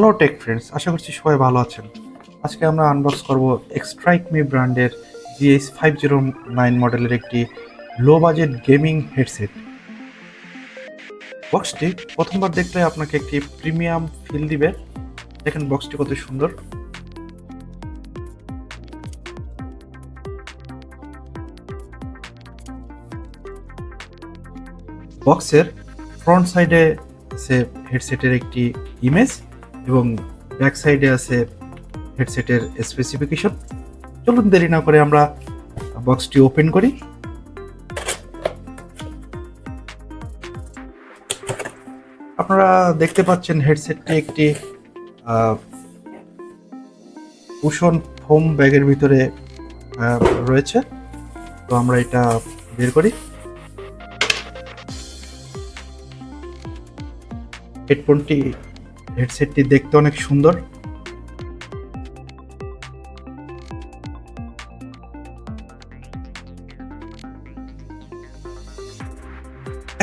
Hello take friends, আশা করছি সবাই ভালো আছেন। আজকে আমরা আনবক্স করব Xtrike ব্র্যান্ডের GH-509 মডেলের একটি লো বাজেট গেমিং হেডসেট। বক্সটি প্রথমবার দেখলে আপনাকে একটি প্রিমিয়াম ফিল দিবে। দেখেন বক্সটি কত সুন্দর। বক্সের ফ্রন্ট সাইডে আছে হেডসেটের একটি ইমেজ এবং ব্যাক সাইডে আছে হেডসেটের স্পেসিফিকেশন। চলুন দেরি না করে আমরা বক্সটি ওপেন করি। আপনারা দেখতে পাচ্ছেন হেডসেটটি একটি কুশন ফোম ব্যাগের ভিতরে রয়েছে। তো আমরা এটা বের করি। হেডসেটটি দেখতে অনেক সুন্দর।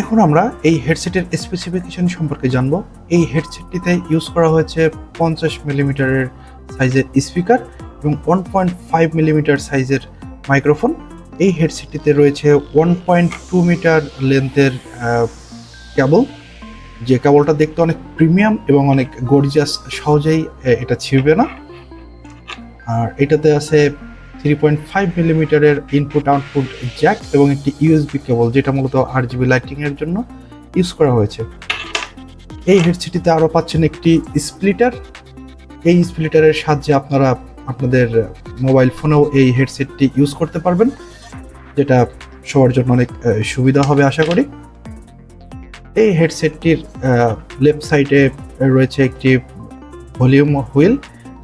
এখন আমরা এই হেডসেটের স্পেসিফিকেশন সম্পর্কে জানব। এই হেডসেটটিতে ইউজ করা হয়েছে 50 মিলিমিটারের সাইজের স্পিকার এবং 1.5 মিলিমিটার সাইজের মাইক্রোফোন। এই হেডসেটটিতে রয়েছে 1.2 মিটার লেন্থের কেবল, যে কেবলটা দেখতে অনেক প্রিমিয়াম এবং অনেক গর্জিয়াস, সহজেই এটা ছিঁড়বে না। আর এটাতে আছে 3.5 মিলিমিটারের ইনপুট আউটপুট জ্যাক এবং একটি ইউএসবি কেবল, যেটা মূলত RGB লাইটিং এর জন্য ইউজ করা হয়েছে। এই হেডসেটটিতে আরও পাচ্ছেন একটি স্প্লিটার। এই স্প্লিটারের সাহায্যে আপনারা আপনাদের মোবাইল ফোনেও এই হেডসেটটি ইউজ করতে পারবেন, যেটা সবার জন্য অনেক সুবিধা হবে আশা করি। এই হেডসেটটির লেফট সাইডে রয়েছে একটি ভলিউম হুইল,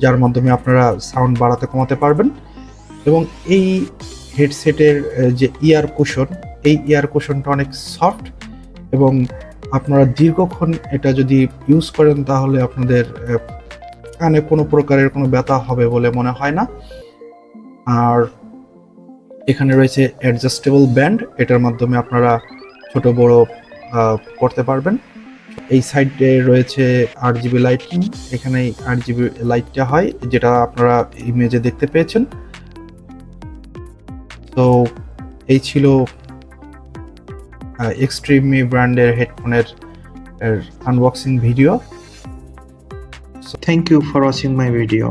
যার মাধ্যমে আপনারা সাউন্ড বাড়াতে কমাতে পারবেন। এবং এই হেডসেটের যে ইয়ার কুশন, এই ইয়ার কুশনটা অনেক সফট এবং আপনারা দীর্ঘক্ষণ এটা যদি ইউজ করেন তাহলে আপনাদের কানে কোনো প্রকারের কোনো ব্যথা হবে বলে মনে হয় না। আর এখানে রয়েছে অ্যাডজাস্টেবল ব্যান্ড, এটার মাধ্যমে আপনারা ছোট বড় করতে পারবেন। এই সাইডে রয়েছে RGB লাইটিং, এখানে RGB লাইটটা হয়, যেটা আপনারা ইমেজে দেখতে পেয়েছেন। তো এই ছিল এক্সট্রিমি ব্র্যান্ডের হেডফোনের unboxing video. Thank you for watching my video.